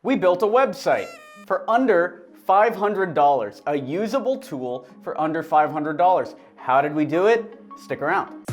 We built a website for under $500, a usable tool for under $500. How did we do it? Stick around.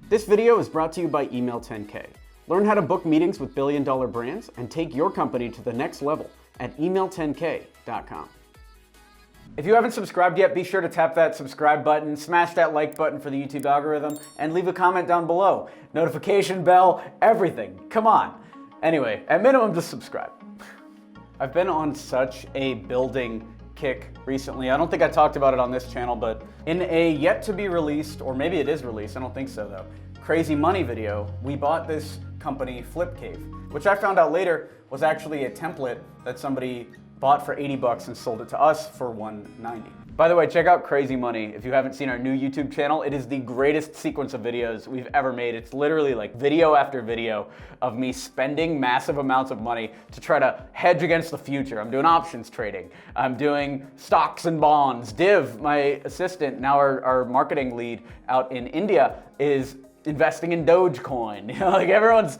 This video is brought to you by Email 10K. Learn how to book meetings with billion-dollar brands and take your company to the next level at email10k.com. If you haven't subscribed yet, be sure to tap that subscribe button, smash that like button for the YouTube algorithm, and leave a comment down below. Notification bell, everything. Come on. Anyway, at minimum, just subscribe. I've been on such a building kick recently. I don't think I talked about it on this channel, but in a yet to be released, or maybe it is released, I don't think so though, Crazy Money video, we bought this company Flipcave, which I found out later was actually a template that somebody bought for 80 bucks and sold it to us for 190. By the way, check out Crazy Money if you haven't seen our new YouTube channel. It is the greatest sequence of videos we've ever made. It's literally like video after video of me spending massive amounts of money to try to hedge against the future. I'm doing options trading. I'm doing stocks and bonds. Div, my assistant, now our marketing lead out in India, is investing in Dogecoin. You know, like everyone's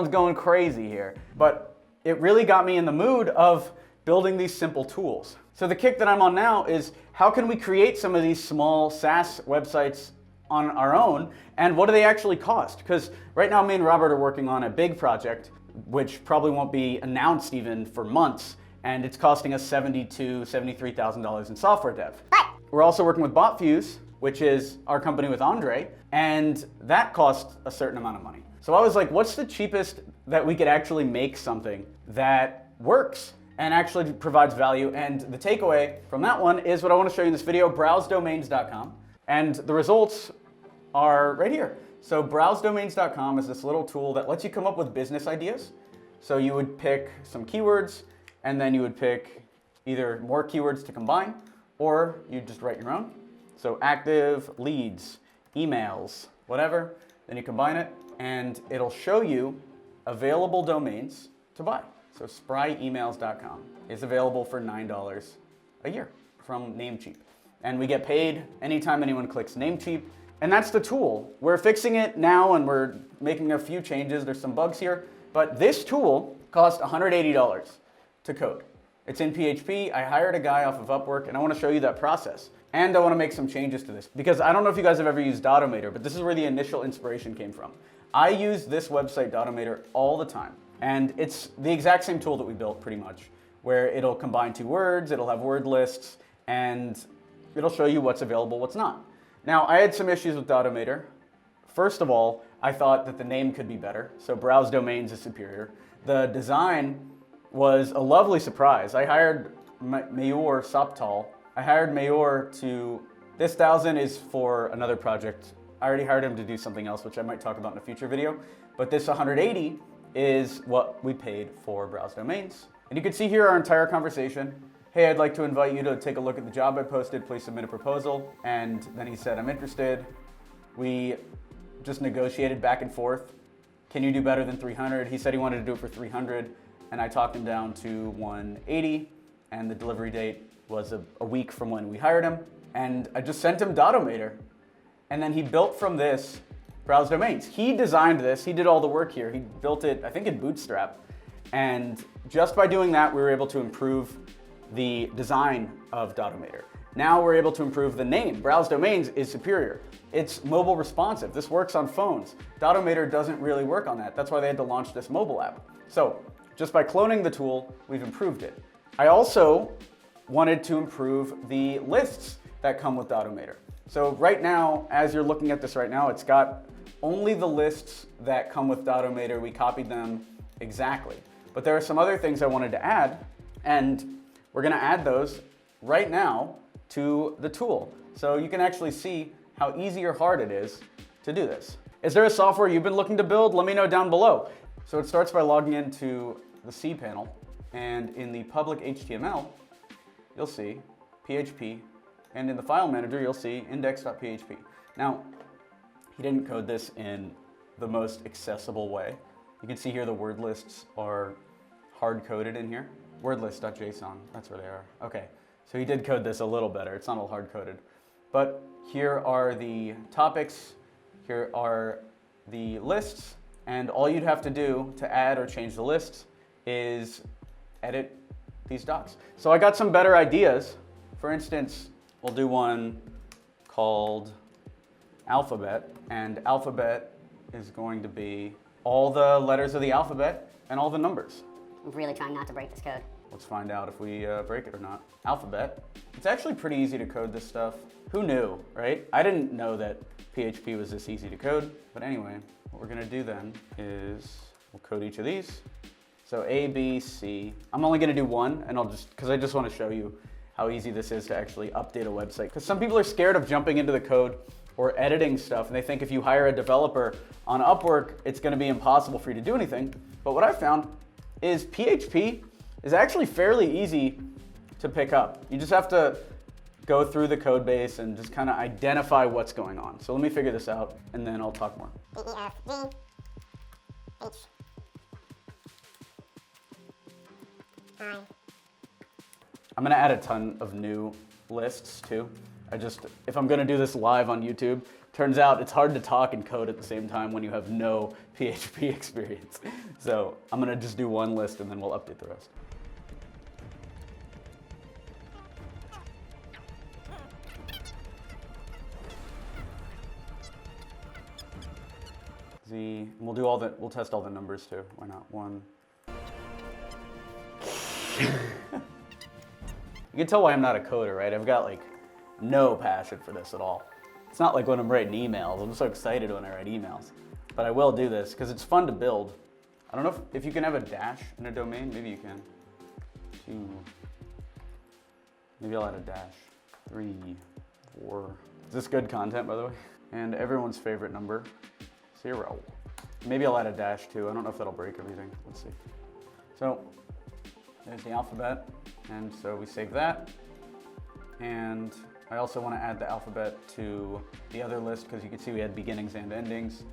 going crazy here. But it really got me in the mood of building these simple tools. So the kick that I'm on now is how can we create some of these small SaaS websites on our own, and what do they actually cost? Because right now me and Robert are working on a big project which probably won't be announced even for months, and it's costing us $72,000 to $73,000 in software dev. But we're also working with BotFuse, which is our company with Andre, and that costs a certain amount of money. So I was like, what's the cheapest that we could actually make something that works and actually provides value? And the takeaway from that one is what I want to show you in this video, BrowseDomains.com. And the results are right here. So BrowseDomains.com is this little tool that lets you come up with business ideas. So you would pick some keywords, and then you would pick either more keywords to combine, or you just write your own. So active, leads, emails, whatever. Then you combine it, and it'll show you available domains to buy. So spryemails.com is available for $9 a year from Namecheap. And we get paid anytime anyone clicks Namecheap. And that's the tool. We're fixing it now and we're making a few changes. There's some bugs here. But this tool cost $180 to code. It's in PHP. I hired a guy off of Upwork, and I want to show you that process. And I want to make some changes to this because I don't know if you guys have ever used Datomator, but this is where the initial inspiration came from. I use this website, Datomator, all the time. And it's the exact same tool that we built pretty much, where it'll combine two words, it'll have word lists, and it'll show you what's available, what's not. Now, I had some issues with Datomator. First of all, I thought that the name could be better, so BrowseDomains is superior. The design was a lovely surprise. I hired Mayor Saptal. I hired Mayor to, this 1,000 is for another project. I already hired him to do something else, which I might talk about in a future video, but this 180 is what we paid for BrowseDomains. And you can see here our entire conversation. Hey, I'd like to invite you to take a look at the job I posted, please submit a proposal. And then he said, I'm interested. We just negotiated back and forth. Can you do better than 300? He said he wanted to do it for 300, and I talked him down to 180, and the delivery date was a week from when we hired him. And I just sent him Datomator, and then he built from this BrowseDomains. He designed this, he did all the work here. He built it, I think, in Bootstrap. And just by doing that, we were able to improve the design of Datomator. Now we're able to improve the name. BrowseDomains is superior. It's mobile responsive. This works on phones. Datomator doesn't really work on that. That's why they had to launch this mobile app. So just by cloning the tool, we've improved it. I also wanted to improve the lists that come with Datomator. So right now, as you're looking at this right now, it's got only the lists that come with Datomator. We copied them exactly. But there are some other things I wanted to add, and we're gonna add those right now to the tool. So you can actually see how easy or hard it is to do this. Is there a software you've been looking to build? Let me know down below. So it starts by logging into the cPanel, and in the public HTML, you'll see PHP, and in the file manager, you'll see index.php. Now, he didn't code this in the most accessible way. You can see here the word lists are hard-coded in here. Wordlist.json, that's where they are. Okay, So he did code this a little better. It's not all hard-coded. But here are the topics, here are the lists, and all you'd have to do to add or change the lists is edit these docs. So I got some better ideas. For instance, we'll do one called alphabet, and alphabet is going to be all the letters of the alphabet and all the numbers. I'm really trying not to break this code. Let's find out if we break it or not. Alphabet. It's actually pretty easy to code this stuff. Who knew, right? I didn't know that PHP was this easy to code. But anyway, what we're gonna do then is we'll code each of these. So A, B, C. I'm only gonna do one, and because I just wanna show you how easy this is to actually update a website. Because some people are scared of jumping into the code or editing stuff, and they think if you hire a developer on Upwork, it's gonna be impossible for you to do anything. But what I found is PHP is actually fairly easy to pick up. You just have to go through the code base and just kind of identify what's going on. So let me figure this out, and then I'll talk more. D, E, F, G, H, I. I'm gonna add a ton of new lists too. If I'm gonna do this live on YouTube, turns out it's hard to talk and code at the same time when you have no PHP experience. So I'm gonna just do one list and then we'll update the rest. Z, and we'll test all the numbers too. Why not? 1. You can tell why I'm not a coder, right? I've got like no passion for this at all. It's not like when I'm writing emails. I'm so excited when I write emails. But I will do this because it's fun to build. I don't know if you can have a dash in a domain. Maybe you can. 2. Maybe I'll add a dash. 3, 4. Is this good content, by the way? And everyone's favorite number, 0. Maybe I'll add a dash too. I don't know if that'll break everything. Let's see. So there's the alphabet. And so we save that. And I also want to add the alphabet to the other list because you can see we had beginnings and endings.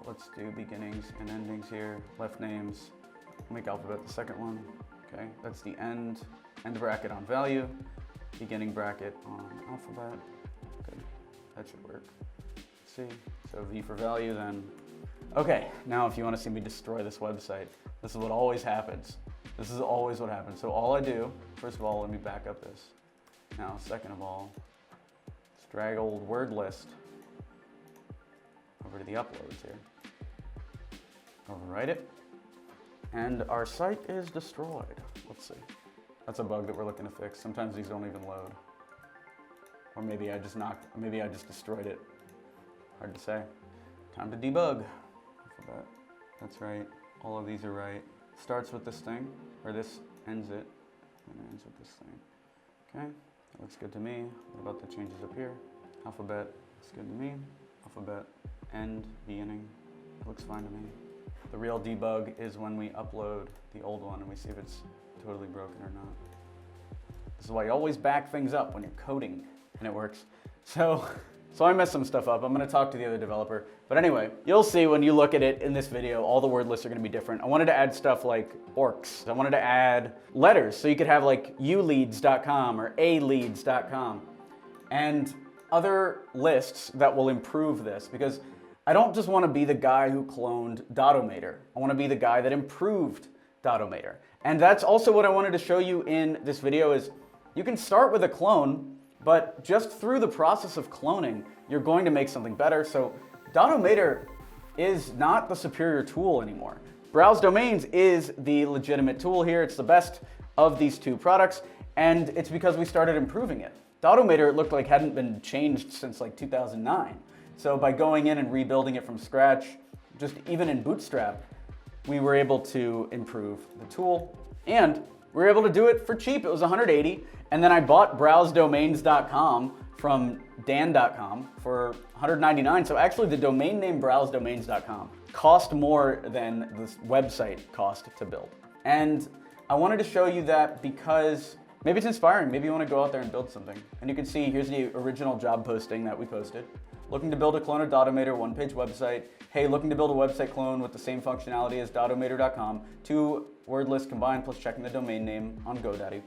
Let's do beginnings and endings here. Left names. Make alphabet the second one. Okay, that's the end bracket on value, beginning bracket on alphabet. Okay, that should work. Let's see. So V for value then. Okay, now if you want to see me destroy this website, this is what always happens. This is always what happens. So all I do, first of all, let me back up this. Now, second of all, let's drag old word list over to the uploads here. Overwrite it. And our site is destroyed. Let's see. That's a bug that we're looking to fix. Sometimes these don't even load. Or maybe I just destroyed it. Hard to say. Time to debug. Alphabet. That's right. All of these are right. Starts with this thing, or this ends it, and it ends with this thing. Okay, that looks good to me. What about the changes up here? Alphabet, looks good to me. Alphabet, end, beginning, looks fine to me. The real debug is when we upload the old one and we see if it's totally broken or not. This is why you always back things up when you're coding, and it works. So I messed some stuff up. I'm gonna talk to the other developer. But anyway, you'll see when you look at it in this video, all the word lists are gonna be different. I wanted to add stuff like orcs. I wanted to add letters, so you could have like uleads.com or aleads.com and other lists that will improve this, because I don't just wanna be the guy who cloned Dotomator. I wanna be the guy that improved Dotomator. And that's also what I wanted to show you in this video is you can start with a clone, but just through the process of cloning, you're going to make something better. So Dotomator is not the superior tool anymore. BrowseDomains is the legitimate tool here. It's the best of these two products, and it's because we started improving it. Dotomator, it looked like, hadn't been changed since like 2009. So by going in and rebuilding it from scratch, just even in Bootstrap, we were able to improve the tool, and we were able to do it for cheap. It was $180, and then I bought BrowseDomains.com from Dan.com for $199. So actually the domain name BrowseDomains.com cost more than this website cost to build. And I wanted to show you that because maybe it's inspiring. Maybe you want to go out there and build something. And you can see here's the original job posting that we posted. Looking to build a clone of Dotomator, one-page website. Hey, looking to build a website clone with the same functionality as Dotomator.com. 2 word lists combined plus checking the domain name on GoDaddy.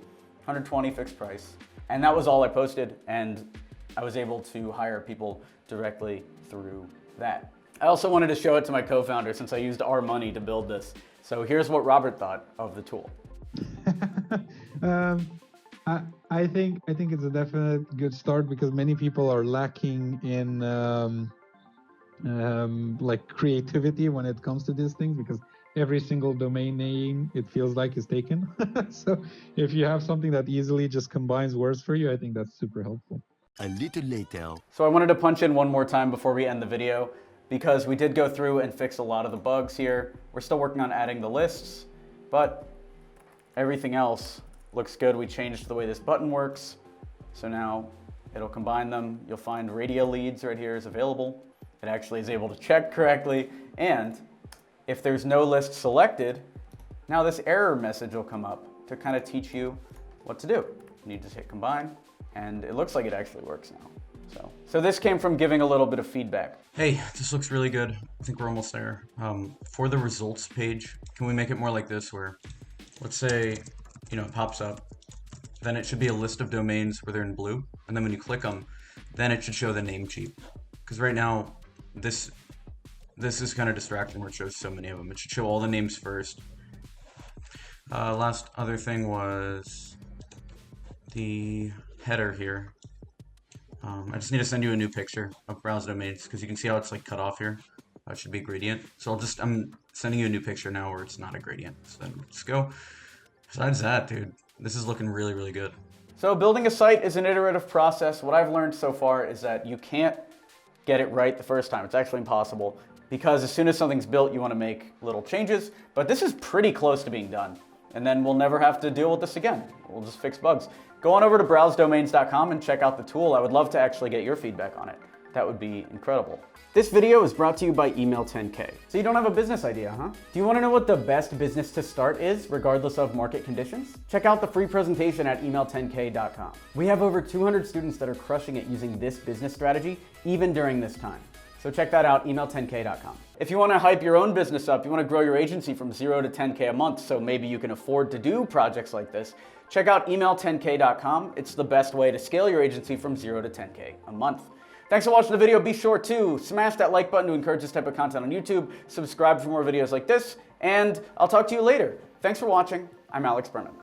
$120 fixed price. And that was all I posted, and I was able to hire people directly through that. I also wanted to show it to my co-founder since I used our money to build this. So here's what Robert thought of the tool. I think it's a definite good start because many people are lacking in like creativity when it comes to these things, because every single domain name it feels like is taken. So if you have something that easily just combines words for you, I think that's super helpful. A little later. So I wanted to punch in one more time before we end the video because we did go through and fix a lot of the bugs here. We're still working on adding the lists, but everything else looks good. We changed the way this button works. So now it'll combine them. You'll find radio leads right here is available. It actually is able to check correctly. And if there's no list selected, now this error message will come up to kind of teach you what to do. You just hit combine, and it looks like it actually works now. So this came from giving a little bit of feedback. Hey, this looks really good. I think we're almost there. For the results page, can we make it more like this where, let's say, it pops up, then it should be a list of domains where they're in blue, and then when you click them, then it should show the name cheap. Because right now, this is kind of distracting where it shows so many of them. It should show all the names first. Last other thing was the header here. I just need to send you a new picture of BrowseDomains because you can see how it's like cut off here. It should be a gradient. So I'm sending you a new picture now where it's not a gradient. So then let's go. Besides that, dude, this is looking really, really good. So building a site is an iterative process. What I've learned so far is that you can't get it right the first time. It's actually impossible because as soon as something's built, you want to make little changes. But this is pretty close to being done. And then we'll never have to deal with this again. We'll just fix bugs. Go on over to browsedomains.com and check out the tool. I would love to actually get your feedback on it. That would be incredible. This video is brought to you by Email 10K. So you don't have a business idea, huh? Do you want to know what the best business to start is, regardless of market conditions? Check out the free presentation at email10k.com. We have over 200 students that are crushing it using this business strategy, even during this time. So check that out, email10k.com. If you want to hype your own business up, you want to grow your agency from 0 to 10K a month, so maybe you can afford to do projects like this, check out email10k.com. It's the best way to scale your agency from 0 to 10K a month. Thanks for watching the video. Be sure to smash that like button to encourage this type of content on YouTube, subscribe for more videos like this, and I'll talk to you later. Thanks for watching. I'm Alex Berman.